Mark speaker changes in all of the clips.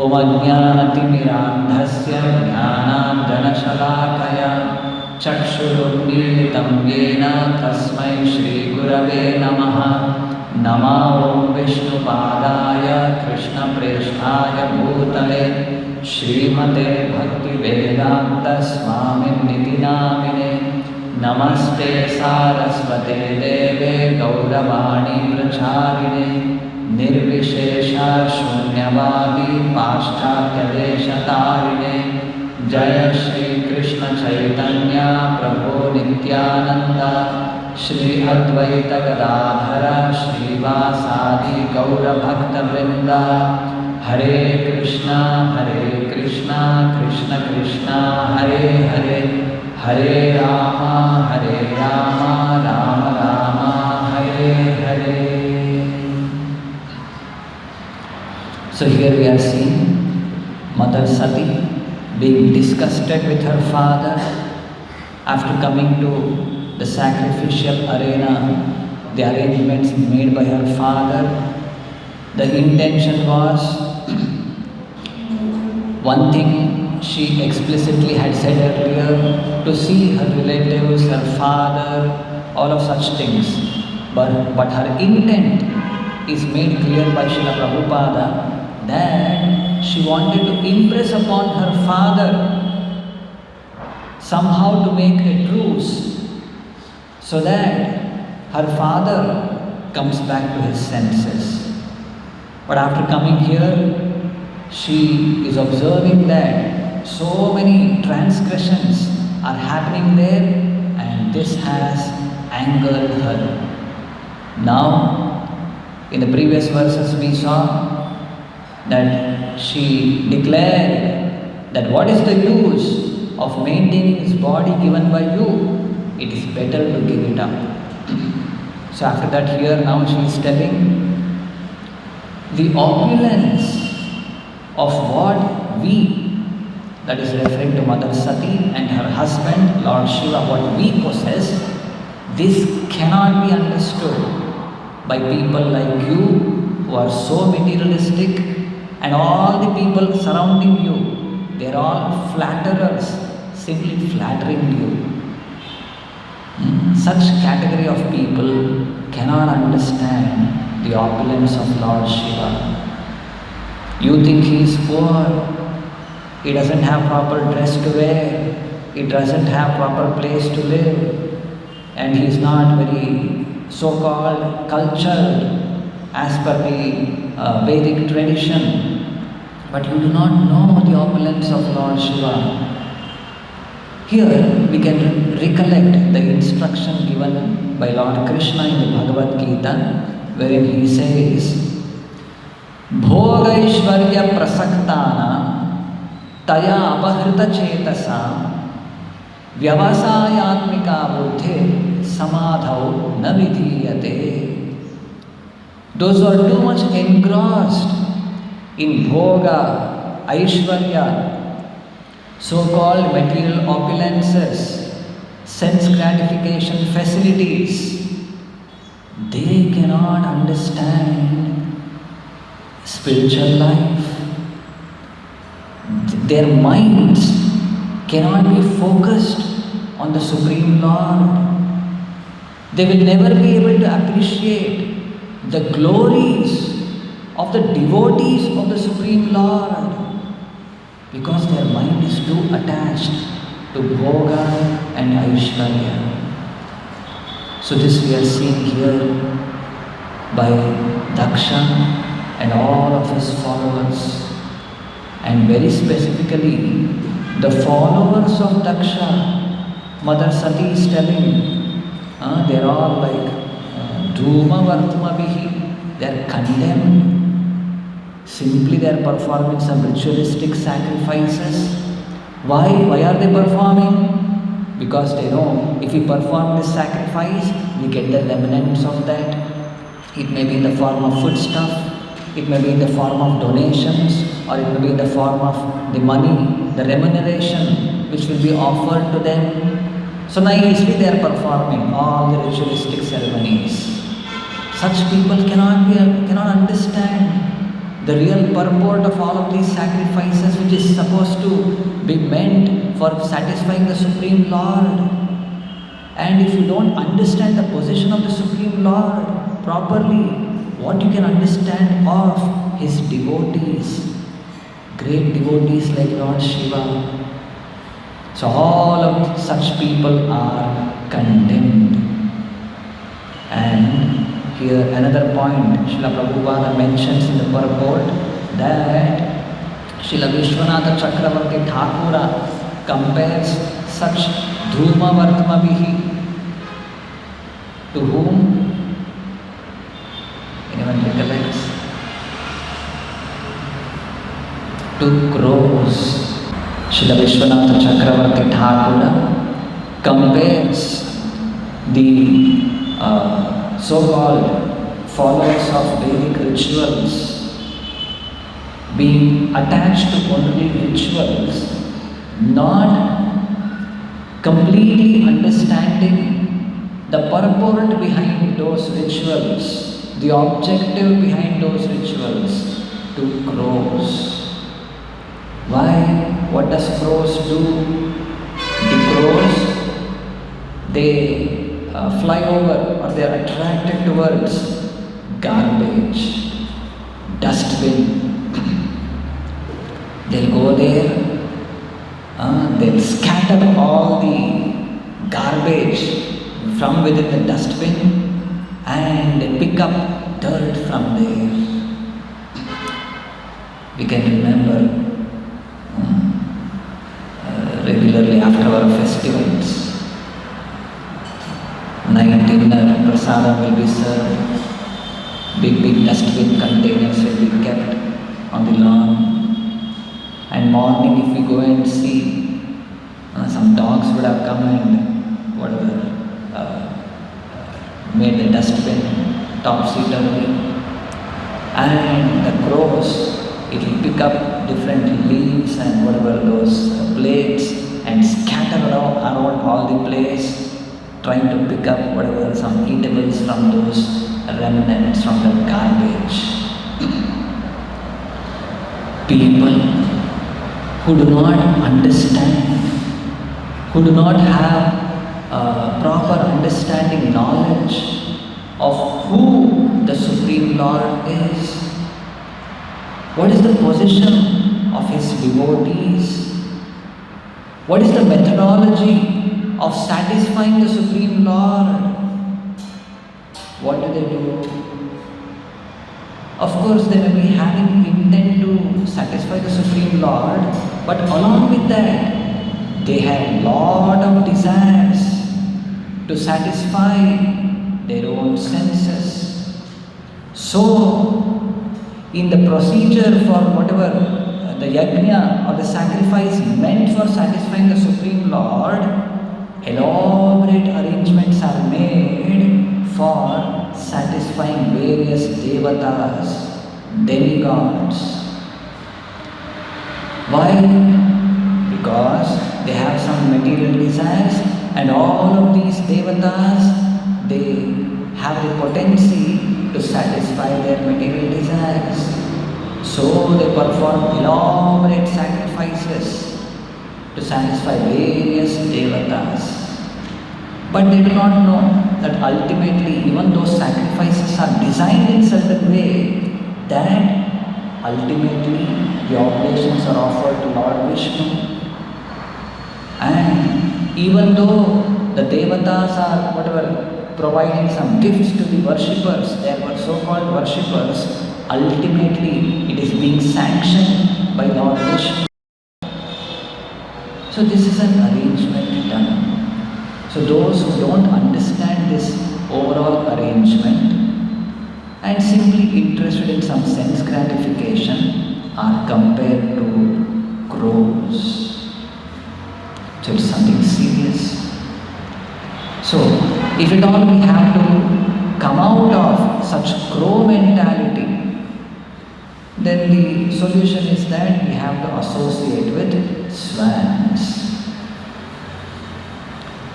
Speaker 1: Om Ajnanatimirandhasya Jnananjanashalakaya Chakshurunmilitam Yena Tasmai Shri Gurave Namaha. Nama Om Vishnupadaya Krishna Presthaya Bhutale Srimate Bhakti Vedanta Swaminiti Namine. Namaste Saraswate Deve Gauravani Pracharine Nirvishesha Shunyavadi Paschatya Deshatarine. Jaya Shri Krishna Chaitanya Prabhu Nityananda Shri Advaita Gadadhara Shri Vasadi Gaura Bhakta Vrinda. Hare Krishna Krishna Krishna Hare Hare, Hare Rama Rama Rama Hare Hare. So here we are seeing Mother Sati being disgusted with her father after coming to the sacrificial arena, the arrangements made by her father. The intention was one thing she explicitly had said earlier, to see her relatives, her father, all of such things. But her intent is made clear by Srila Prabhupada, that she wanted to impress upon her father, somehow to make a truce, so that her father comes back to his senses. But after coming here, she is observing that so many transgressions are happening there, and this has angered her. Now, in the previous verses we saw that she declared that what is the use of maintaining this body given by you? It is better to give it up. So after that, here now she is telling the opulence of what we, that is referring to Mother Sati and her husband Lord Shiva, what we possess, this cannot be understood by people like you who are so materialistic, and all the people surrounding you, they are all flatterers, simply flattering you. Such category of people cannot understand the opulence of Lord Shiva. You think he is poor, he doesn't have proper dress to wear, he doesn't have proper place to live, and he is not very so-called cultured as per the Vedic tradition. But you do not know the opulence of Lord Shiva. Here we can recollect the instruction given by Lord Krishna in the Bhagavad Gita, wherein he says, Bhogaishvarya prasaktana taya apahrita chetasa vyavasayatmika buddhe samadhau na vidhiyate. Those who are too much engrossed in bhoga, aishvarya, so-called material opulences, sense gratification facilities, they cannot understand spiritual life. Their minds cannot be focused on the Supreme Lord. They will never be able to appreciate the glories of the devotees of the Supreme Lord, because their mind is too attached to bhoga and aishwarya. So this we are seeing here by Daksha and all of his followers, and very specifically the followers of Daksha. Mother Sati is telling, they are all like Dhuma Vartma Vihi, they are condemned. Simply they are performing some ritualistic sacrifices. Why are they performing? Because they know if we perform this sacrifice, we get the remnants of that. It may be in the form of foodstuff, it may be in the form of donations, or it may be in the form of the money, the remuneration which will be offered to them. So nicely they are performing all the ritualistic ceremonies. Such people cannot understand the real purport of all of these sacrifices, which is supposed to be meant for satisfying the Supreme Lord. And if you don't understand the position of the Supreme Lord properly, what you can understand of His devotees, great devotees like Lord Shiva. So all of such people are condemned. And here another point, Srila Prabhupada mentions in the purport that Srila Vishwanatha Chakravarti Thakura compares such Dhuma Vartmavihi to whom? Anyone recollects? To crows. Srila Vishwanatha Chakravarti Thakura compares the so-called followers of Vedic rituals being attached to only rituals, not completely understanding the purport behind those rituals, the objective behind those rituals, to crows. Why? What does crows do? The crows, they fly over, or they are attracted towards garbage, dustbin. They'll go there, they'll scatter all the garbage from within the dustbin and they pick up dirt from there. We can remember regularly after our festivals, night dinner, prasadam will be served, big dustbin containers will be kept on the lawn, and morning if we go and see, some dogs would have come and whatever, made the dustbin topsy-turvy, and the crows, it will pick up different leaves and whatever those plates and scatter around all the place, trying to pick up whatever some eatables from those remnants from the garbage. People who do not understand, who do not have proper understanding, knowledge of who the Supreme Lord is, what is the position of His devotees, what is the methodology of satisfying the Supreme Lord. What do? Of course, they may be having intent to satisfy the Supreme Lord, but along with that, they have lot of desires to satisfy their own senses. So, in the procedure for whatever the yajna or the sacrifice meant for satisfying the Supreme Lord, elaborate arrangements are made for satisfying various devatas, demigods. Why? Because they have some material desires, and all of these devatas, they have the potency to satisfy their material desires. So they perform elaborate sacrifices to satisfy various devatas. But they do not know that ultimately even those sacrifices are designed in such a way that ultimately the oblations are offered to Lord Vishnu. And even though the devatas are whatever providing some gifts to the worshippers, they are so-called worshippers, ultimately it is being sanctioned by Lord Vishnu. So this is an arrangement done. So those who don't understand this overall arrangement and simply interested in some sense gratification are compared to crows. So it's something serious. So if at all we have to come out of such crow mentality, then the solution is that we have to associate with swans.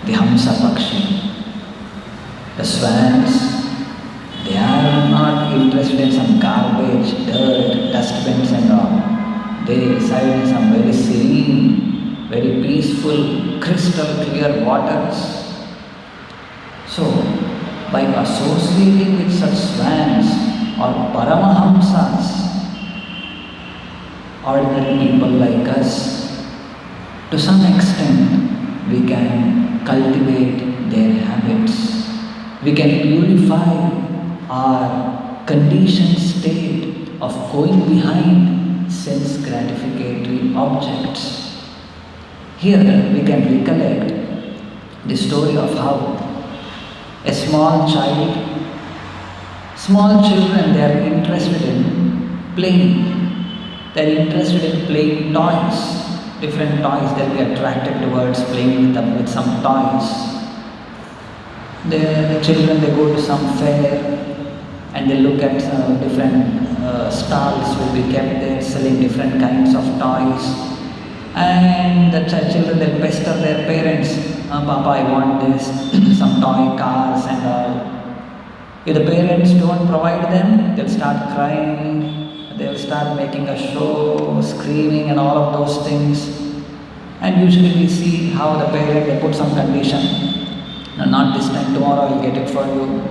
Speaker 1: The Hamsa Pakshi, the swans, They are not interested in some garbage, dirt, dustbins and all. They reside in some very serene, very peaceful, crystal clear waters. So, by associating with such swans or paramahamsas, ordinary people like us, to some extent we can cultivate their habits. We can purify our conditioned state of going behind sense gratificatory objects. Here we can recollect the story of how a small children, they are interested in playing. They are interested in playing toys, different toys. They'll be attracted towards playing with some toys. The children, they go to some fair and they look at different stalls will be kept there selling different kinds of toys. And the children, they'll pester their parents, Papa, I want this, some toy cars and all. If the parents don't provide them, they'll start crying, they'll start making a show, screaming and all of those things. And usually we see how the parent, they put some condition. No, not this time, tomorrow I'll get it for you.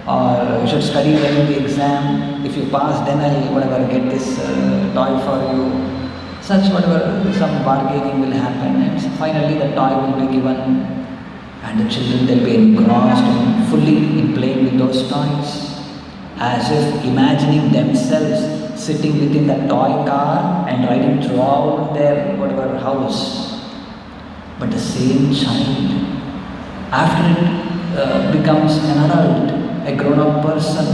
Speaker 1: Or you should study well in the exam. If you pass, then I'll get this toy for you. Such some bargaining will happen, and finally the toy will be given, and the children, they'll be engrossed and fully in playing with those toys, as if imagining themselves sitting within the toy car and riding throughout their house. But the same child, after it becomes an adult, a grown-up person,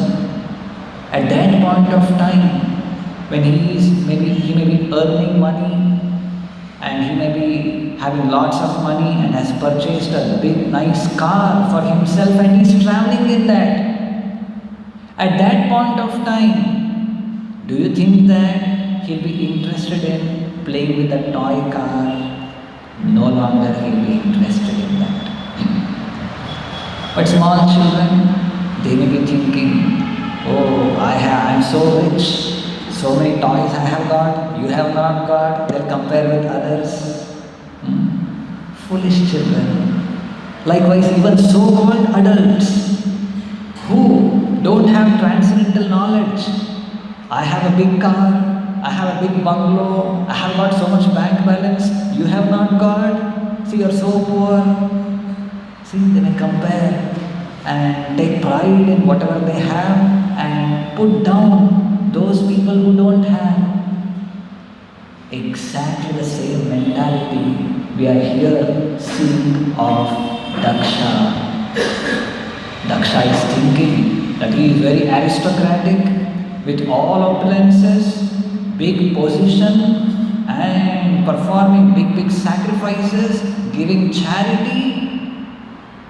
Speaker 1: at that point of time, when he may be earning money and he may be having lots of money and has purchased a big nice car for himself and he's traveling in that. At that point of time, do you think that he'll be interested in playing with a toy car? No longer he'll be interested in that. But small children, they may be thinking, oh, I'm so rich. So many toys I have got, you have not got, they'll compare with others. Foolish children. Likewise, even so-called adults who don't have transcendental knowledge. I have a big car, I have a big bungalow, I have got so much bank balance, you have not got. See, you're so poor. See, they may compare and take pride in whatever they have and put down those people who don't have. Exactly the same mentality we are here seeing of Daksha. Daksha is thinking that he is very aristocratic with all opulences, big position and performing big sacrifices, giving charity.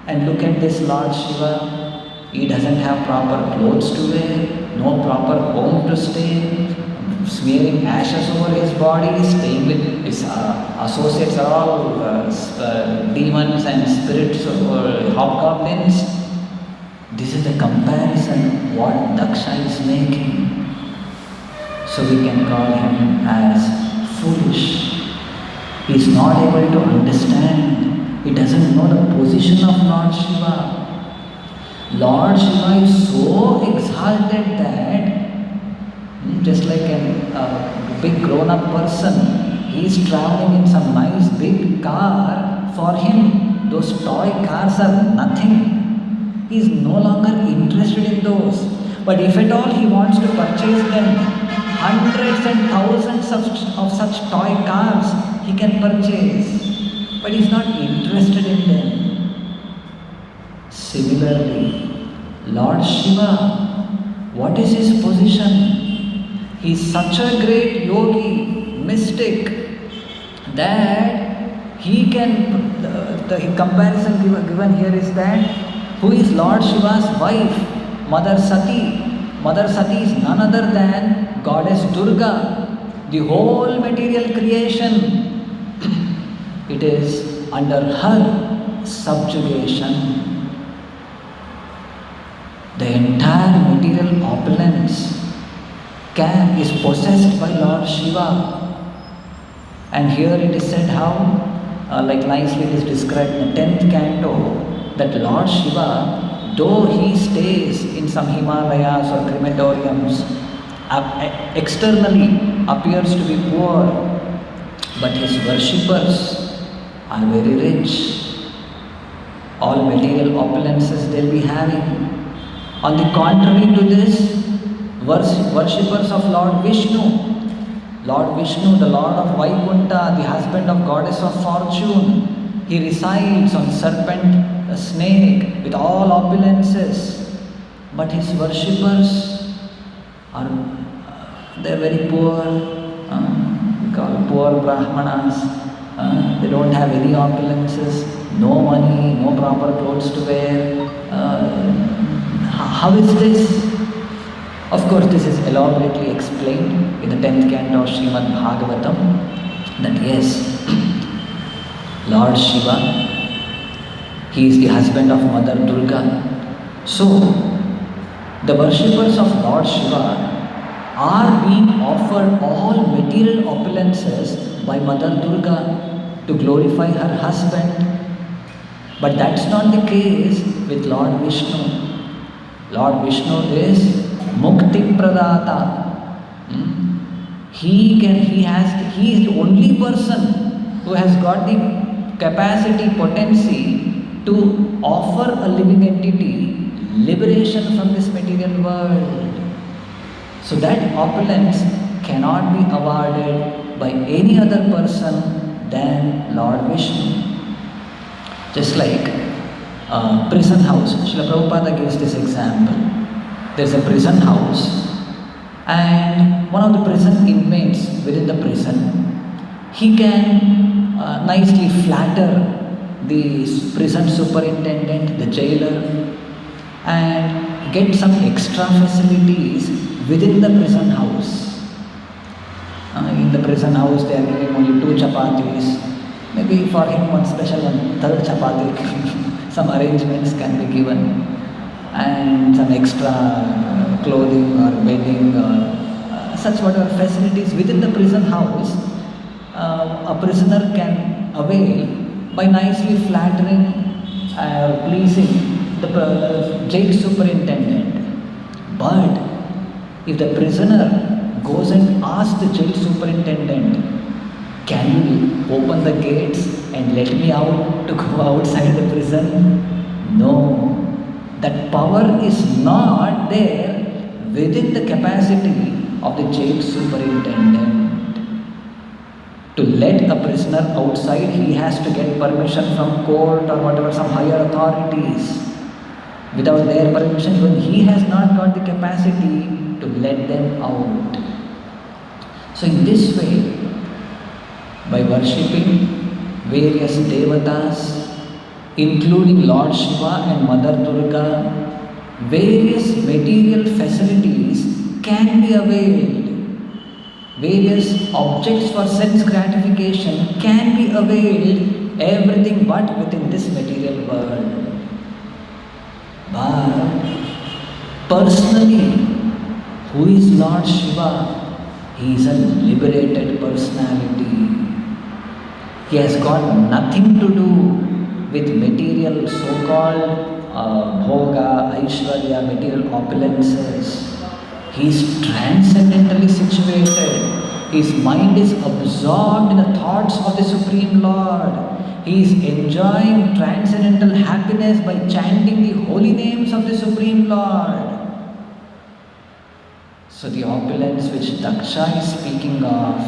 Speaker 1: And look at this Lord Shiva, he doesn't have proper clothes to wear, no proper home to stay, smearing ashes over his body, staying with his associates are all demons and spirits or hobgoblins. This is the comparison what Daksha is making. So we can call him as foolish. He is not able to understand. He doesn't know the position of Lord Shiva. Lord Shiva is so exalted that just like a big grown-up person, he is traveling in some nice big car. For him, those toy cars are nothing. He is no longer interested in those. But if at all he wants to purchase them, hundreds and thousands of such toy cars he can purchase. But he is not interested in them. Similarly, Lord Shiva, what is his position? He is such a great yogi, mystic, that he can, the comparison given here is that, who is Lord Shiva's wife? Mother Sati. Mother Sati is none other than Goddess Durga. The whole material creation, it is under her subjugation. The entire material opulence is possessed by Lord Shiva. And here it is said how, like nicely it is described in the 10th canto, that Lord Shiva, though he stays in some Himalayas or crematoriums, externally appears to be poor, but his worshippers are very rich. All material opulences they'll be having. On the contrary to this, worshippers of Lord Vishnu, the Lord of Vaikunta, the husband of goddess of fortune, he resides on serpent, a snake, with all opulences. But his worshippers are, they're very poor, we call poor Brahmanas. They don't have any opulences, no money, no proper clothes to wear. How is this? Of course, this is elaborately explained in the 10th canto of Srimad Bhagavatam, that yes, Lord Shiva, he is the husband of Mother Durga. So, the worshippers of Lord Shiva are being offered all material opulences by Mother Durga to glorify her husband. But that's not the case with Lord Vishnu. Lord Vishnu is Mukti Pradata. He is the only person who has got the capacity, potency to offer a living entity liberation from this material world. So that opulence cannot be awarded by any other person than Lord Vishnu. Just like prison house. Srila Prabhupada gives this example. There's a prison house, and one of the prison inmates within the prison, he can nicely flatter the prison superintendent, the jailer, and get some extra facilities within the prison house. In the prison house, they are giving only 2 chapatis. Maybe for him one special one, 3rd chapati. Some arrangements can be given, and some extra clothing or bedding or such whatever facilities within the prison house a prisoner can avail by nicely flattering or pleasing the jail superintendent. But if the prisoner goes and asks the jail superintendent, "Can you open the gates and let me out to go outside the prison?" No. That power is not there within the capacity of the jail superintendent. To let a prisoner outside, he has to get permission from court or whatever, some higher authorities. Without their permission, even he has not got the capacity to let them out. So in this way, by worshipping various devatas, including Lord Shiva and Mother Durga, various material facilities can be availed. Various objects for sense gratification can be availed, everything but within this material world. But personally, who is Lord Shiva? He is a liberated personality. He has got nothing to do with material so-called bhoga, aishwarya, material opulences. He is transcendentally situated. His mind is absorbed in the thoughts of the Supreme Lord. He is enjoying transcendental happiness by chanting the holy names of the Supreme Lord. So the opulence which Daksha is speaking of,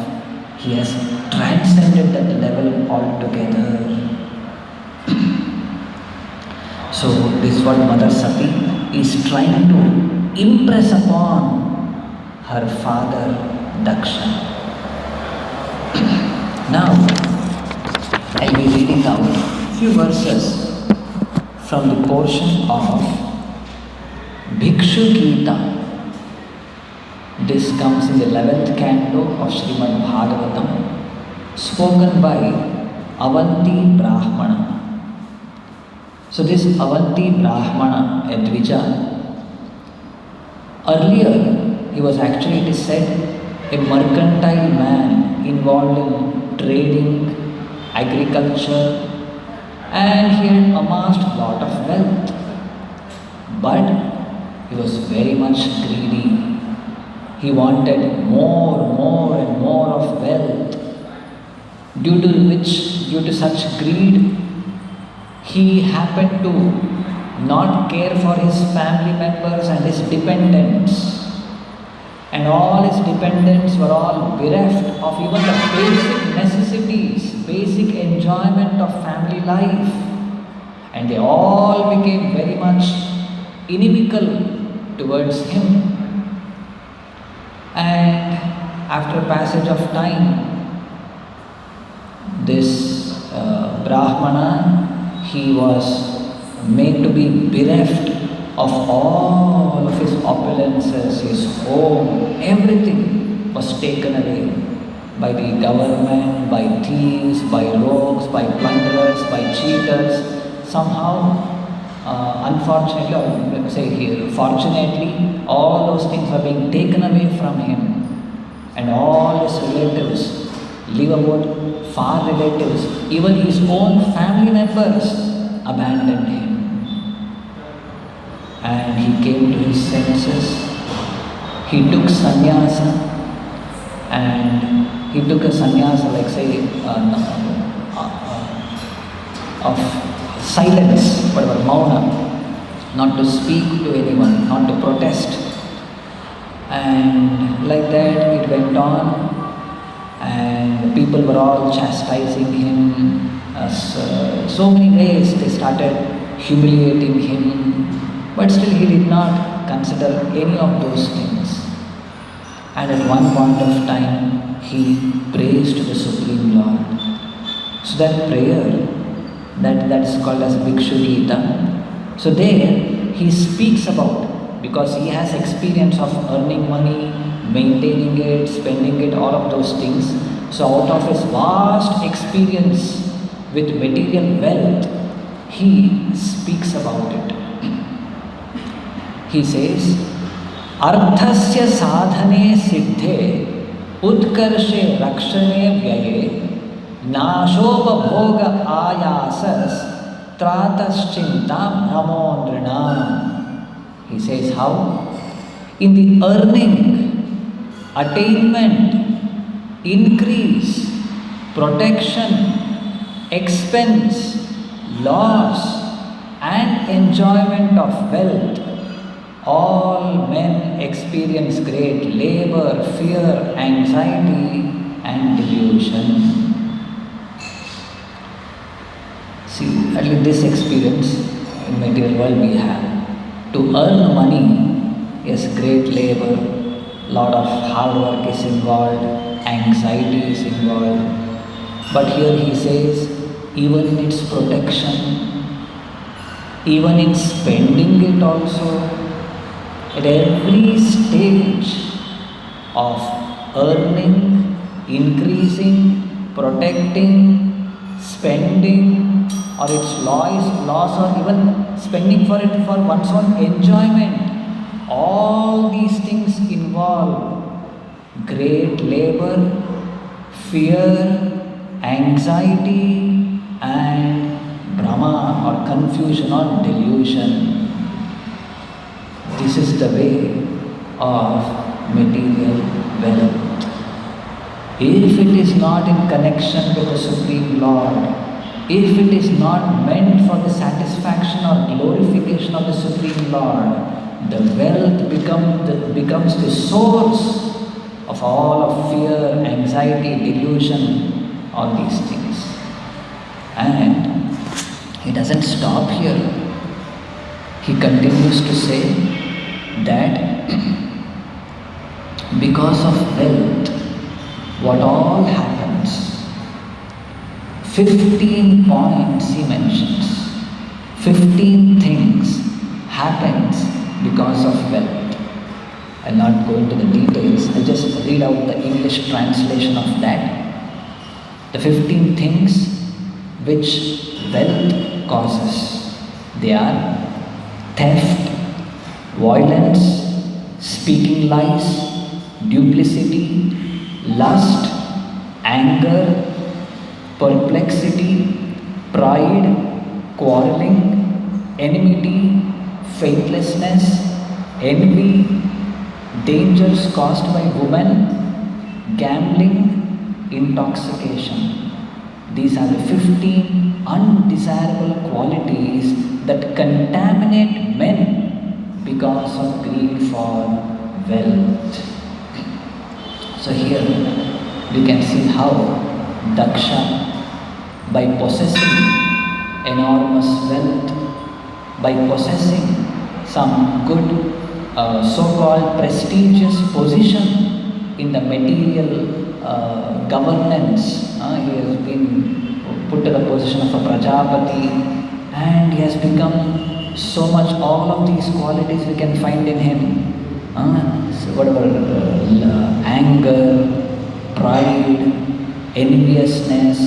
Speaker 1: he has transcended that level altogether. So this is what Mother Sati is trying to impress upon her father Daksha. Now, I'll be reading out a few verses from the portion of Bhikshu Gita. This comes in the 11th canto of Srimad Bhagavatam, spoken by Avanti Brahmana. So this Avanti Brahmana, a Dvija, Earlier, he was actually, it is said, a mercantile man involved in trading, agriculture, and he had amassed a lot of wealth. But he was very much greedy. He wanted more and more of wealth, due to such greed, he happened to not care for his family members and his dependents. And all his dependents were all bereft of even the basic necessities, basic enjoyment of family life. And they all became very much inimical towards him. And after passage of time, this Brahmana, he was made to be bereft of all of his opulences, his home, everything was taken away by the government, by thieves, by rogues, by plunderers, by cheaters. Somehow, unfortunately, or let me say here, fortunately, all those things are being taken away from him, and all his relatives, leave about far relatives, even his own family members abandoned him. And he came to his senses. He took sannyasa, and he took a sannyasa, like say, of silence, whatever, mauna, not to speak to anyone, not to protest. And like that it went on, and people were all chastising him. So many ways they started humiliating him. But still he did not consider any of those things. And at one point of time, he prays to the Supreme Lord. So that prayer, that is called as Bhikshu Gita. So there, he speaks about, because he has experience of earning money, maintaining it, spending it, all of those things. So out of his vast experience with material wealth, he speaks about it. He says, Arthasya sadhane siddhe utkarshe rakshane vyaye nashova bhoga ayasas trataschinta brahmondrina. He says how? In the earning, attainment, increase, protection, expense, loss, and enjoyment of wealth, all men experience great labor, fear, anxiety, and delusion. See, at least this experience in material world we have. To earn money, yes, great labor, lot of hard work is involved, anxiety is involved. But here he says, even in its protection, even in spending it also, at every stage of earning, increasing, protecting, spending, or its loss, or even spending for it for one's own enjoyment, all these things involve great labor, fear, anxiety, and Brahma, or confusion or delusion. This is the way of material wealth. If it is not in connection with the Supreme Lord, if it is not meant for the satisfaction or glorification of the Supreme Lord, the wealth becomes the source of all of fear, anxiety, delusion, all these things. And he doesn't stop here. He continues to say that because of wealth, what all happens, 15 points he mentions, 15 things happens because of wealth. I'll not go into the details, I'll just read out the English translation of that. The 15 things which wealth causes, they are theft, violence, speaking lies, duplicity, lust, anger, perplexity, pride, quarreling, enmity, faithlessness, envy, dangers caused by women, gambling, intoxication. These are the 15 undesirable qualities that contaminate men because of greed for wealth. So here we can see how Daksha, by possessing enormous wealth, by possessing some good so-called prestigious position in the material governance, he has been put to the position of a Prajapati, and he has become so much. All of these qualities we can find in him. So whatever anger, pride, enviousness,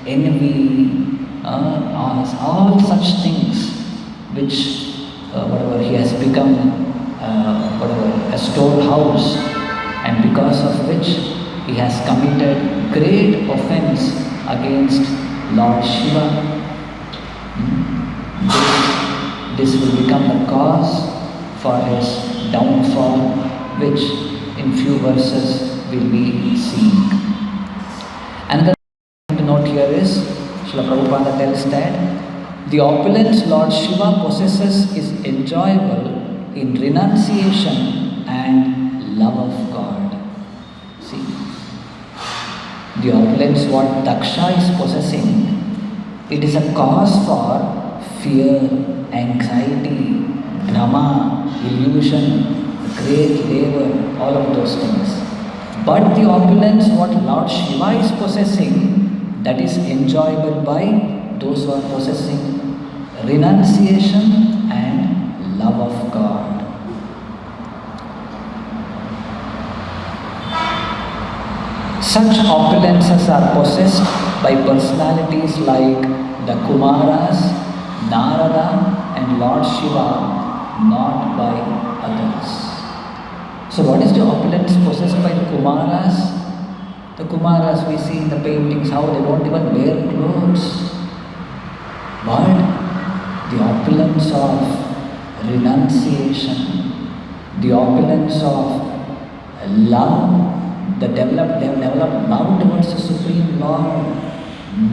Speaker 1: envy, all such things which whatever he has become, whatever a storehouse, and because of which he has committed great offense against Lord Shiva. This will become the cause for his downfall, which in few verses will be seen. Another thing to note here is, Srila Prabhupada tells that the opulence Lord Shiva possesses is enjoyable in renunciation and love of God. See, the opulence what Daksha is possessing, it is a cause for fear, anxiety, drama, illusion, great labor, all of those things. But the opulence what Lord Shiva is possessing, that is enjoyable by those who are possessing renunciation and love of God. Such opulences are possessed by personalities like the Kumaras, Narada and Lord Shiva, not by others. So what is the opulence possessed by the Kumaras? The Kumaras we see in the paintings how they don't even wear clothes. But the opulence of renunciation, the opulence of love, they have developed love towards the Supreme Lord.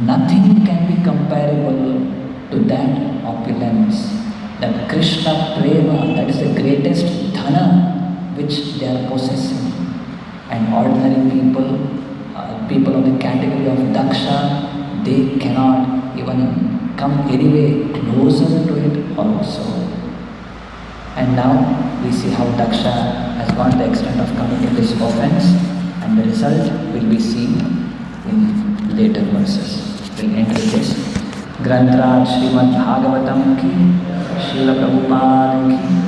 Speaker 1: Nothing can be comparable to that opulence, that Krishna Prema, that is the greatest dhana which they are possessing. And ordinary people, people of the category of Daksha, they cannot even come anyway closer to it also. And now we see how Daksha has gone to the extent of committing this offense, and the result will be seen in later verses. We'll end with this. Grantraj Srimad Bhagavatam ki, Srila Prabhupada ki.